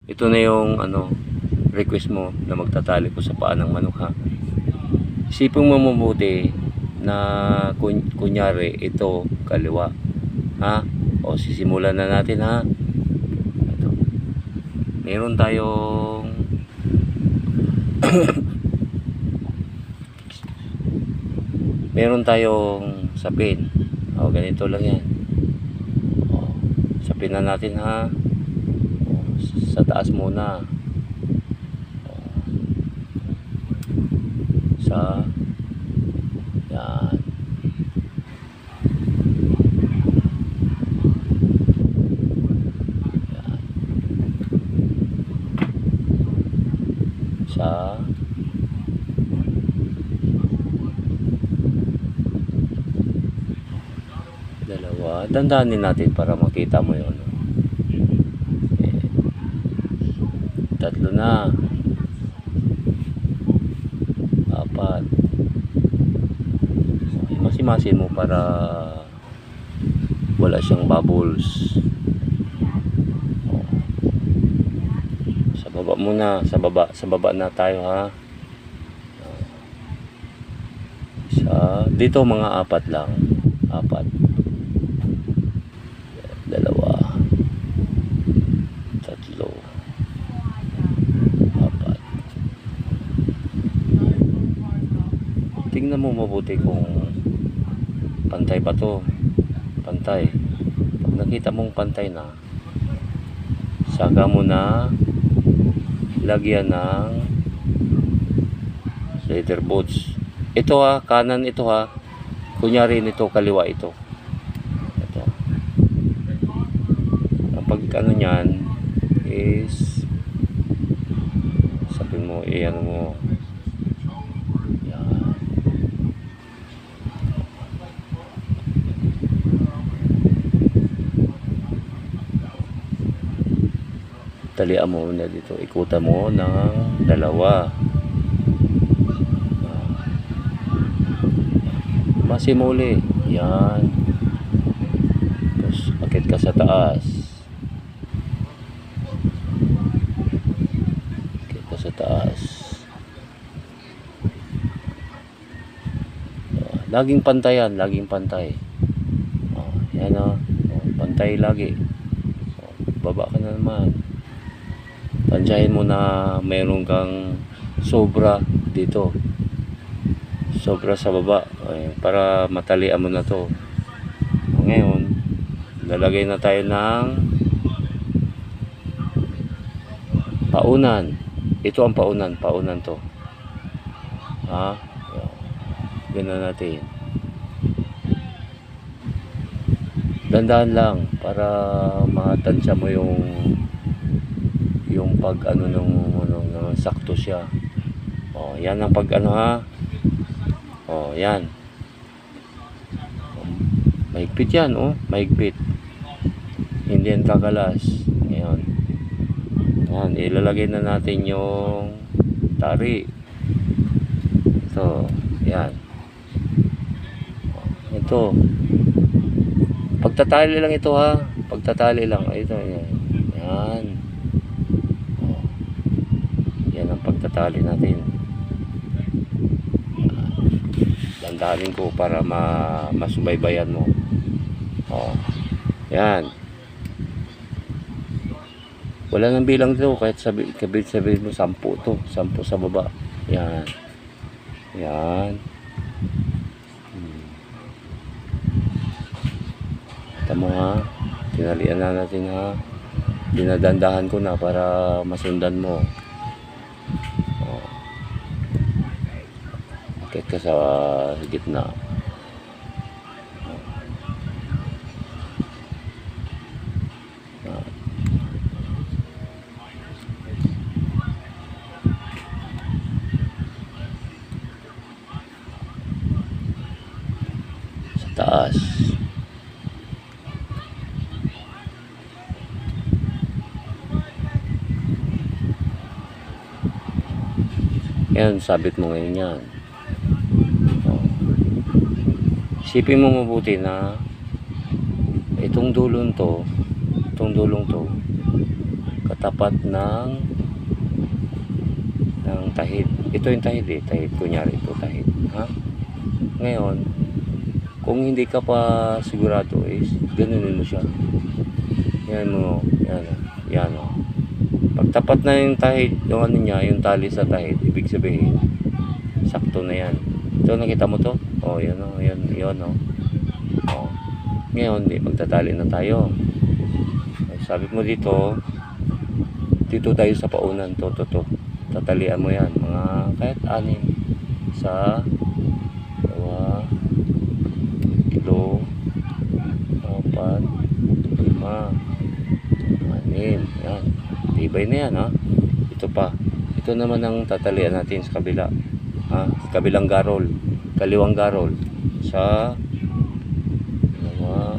Ito na yung request mo na magtatali ko sa paa ng manok, ha. Isipin mo mabuti na kunyari ito kaliwa, ha. O sisimulan na natin, ha. Ito. Meron tayong meron tayong sapin. O ganito lang yan. O, sapin na natin, ha. O, sa taas muna. O, sa yan. Yan. Sa dalawa. Dandanin natin para makita mo yun. Tatlo na. Apat. Masimasin mo para wala siyang bubbles. Sa baba muna. Sa baba na tayo, ha. Dito mga apat lang. Apat. Dalawa. Tatlo. Apat. Tingnan mo mabuti kung pantay pa to. Pantay. Pag nakita mong pantay na, saka mo na lagyan ng leather boots. Ito, ha, kanan ito, ha. Kunyari nito kaliwa ito. Ito. Kapag ano niyan is sabihin mo, ano mo. Yan. Talian mo na dito. Ikutan mo ng dalawa. Masimuli. Yan. Tapos akit ka sa taas. Akit ka sa taas. Laging pantayan. Laging pantay. Yan, o. Pantay lagi. Baba ka na naman. Tansyahin mo na mayroon kang sobra dito. Sobra sa baba. Para matalian mo na to. Ngayon, lalagay na tayo ng paunan. Ito ang paunan. Paunan to. Ha? Ganun natin. Dandahan lang para matansya mo yung pag ng sakto siya. Yan ang pag ha. Yan. Mahigpit yan, mahigpit. Hindi yan kakalas. Ngayon. Yan, ilalagay na natin yung tari. Ito, yan. Ito. Pagtatali lang ito, ha. Pagtatali lang. Ito, yan. Yan. Yan ang pagtatali natin. Dandanin ko para masubaybayan mo. Yan. Wala nang bilang dito kahit sabihin mo 10 to, 10 sa baba. Yan. Yan. Tama, ha. Tinalian na natin, ha. Dinadandahan ko na para masundan mo. Akit ka sa gitna. Sa taas. Yan, sabit mo ngayon yan. Isipin mo mabuti na itong dulong to katapat ng tahid. Ito yung tahid eh, tahid. Kunyari ito tahid. Ha? Ngayon, kung hindi ka pa sigurado is, ganunin mo siya. Yan mo, yan o. Pag tapat na yung tahid, yung ano niya, yung tali sa tahid, ibig sabihin, sakto na yan. Ito, nakita mo to? O, yan o, yan o. O. Ngayon, magtatali na tayo. Sabi mo dito tayo sa paunan, to. Tatalian mo yan, mga kahit 6 sa 2, 3, 4, 5, 6, yan. Tibay na yan, ha. Ito pa. Ito naman ang tatalian natin sa kabila. Ha? Kabilang garol. Kaliwang garol. Sa 2, 3,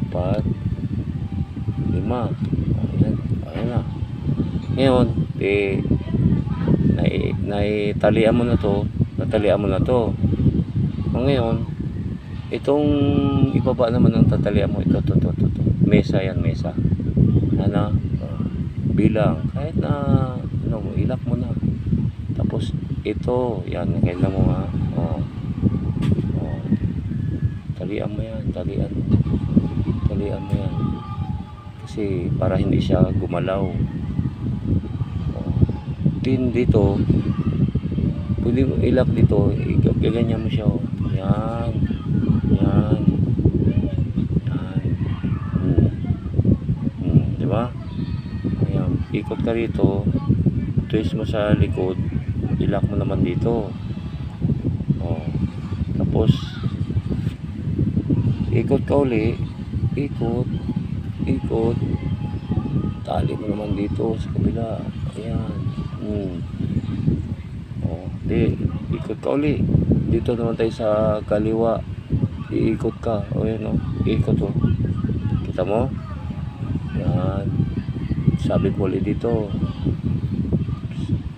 4, 5. Ayan na. Ngayon, naitalian mo na to. Natalian mo na to. Ngayon, itong ibaba naman ang tatalian mo. Ito. Mesa yan, mesa. Ano? Bilang. Kahit na, ilak mo na. Tapos, ito. Yan, kailan mo ha. Talian mo yan. Talian mo yan. Kasi para hindi siya gumalaw. Din dito, pwede mo ilak dito, gaganyan mo siya. Yan. Diba? Ayan, ikot ka rito, twist mo sa likod, ilak mo naman dito. Tapos ikot ka uli, ikot, tali mo naman dito sa kabila. Ayan. Ikot ka uli dito naman tayo sa kaliwa, iikot ka. Ayan ikot kita mo. Yan, sabit mo ulit dito,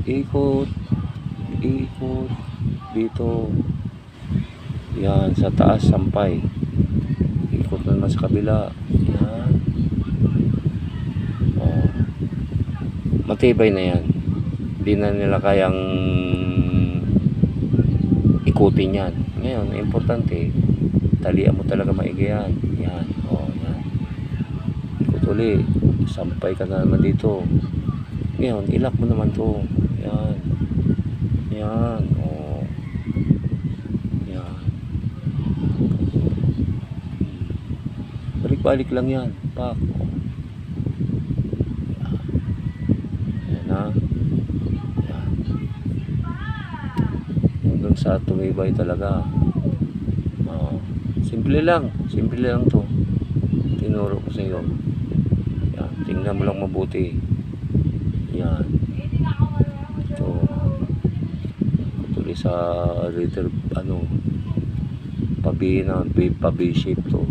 ikot dito. Yan, sa taas sampay, ikot naman sa kabila. Yan. Matibay na yan, hindi na nila kayang ikutin yan. Ngayon, importante, talian mo talaga maigi yan. Yan, yan. Ikot uli, sampay ka na naman dito. Ngayon, ilak mo naman to. Yan. Yan, yan. Balik-balik lang yan. Pak. Yan. Hanggang sa tumibay talaga. Simple lang to. Tinuro ko sa iyo. Yan, tingnan mo lang mabuti. Yan. Ito. Tuloy sa letter pa-B-shape to.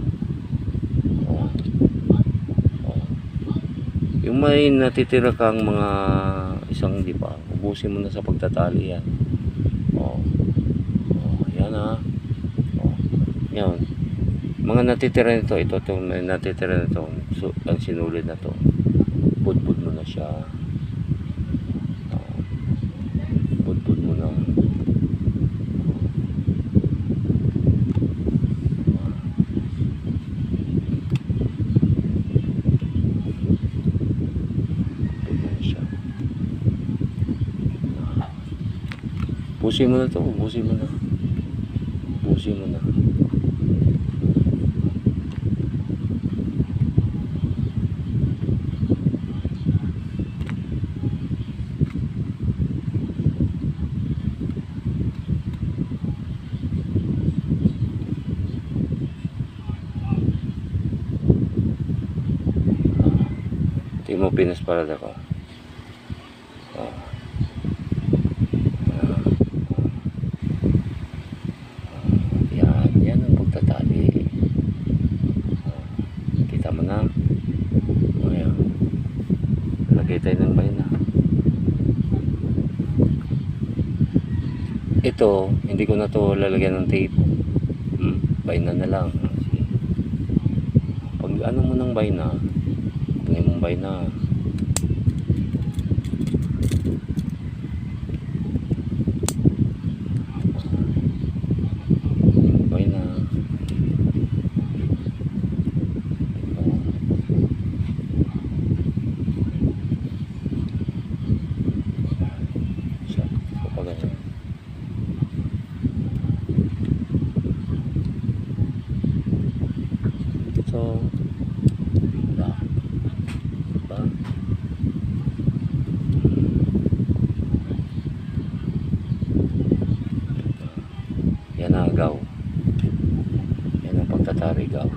Yung may natitira kang mga isang pa, ubusin mo na sa pagtatali yan. Yan ha. Yan. Mga natitira nito, itong natitira nito, ang sinulid na to, budbud mo na siya. Budbud mo na. Busin mo na to, busin mo na. Hindi mo pinasparada ko. Yan ang pagtatali. Kita mo na. Ayan. Lagay tayo ng bayna. Ito, hindi ko na to lalagyan ng tape. Bayna na lang. Pag ano mo ng bayna, tingin mong bayna. Bayna. Siya, kapag ganyan. So, ba? Ba? Yan ang agaw. Yan ang pagtatarigaw.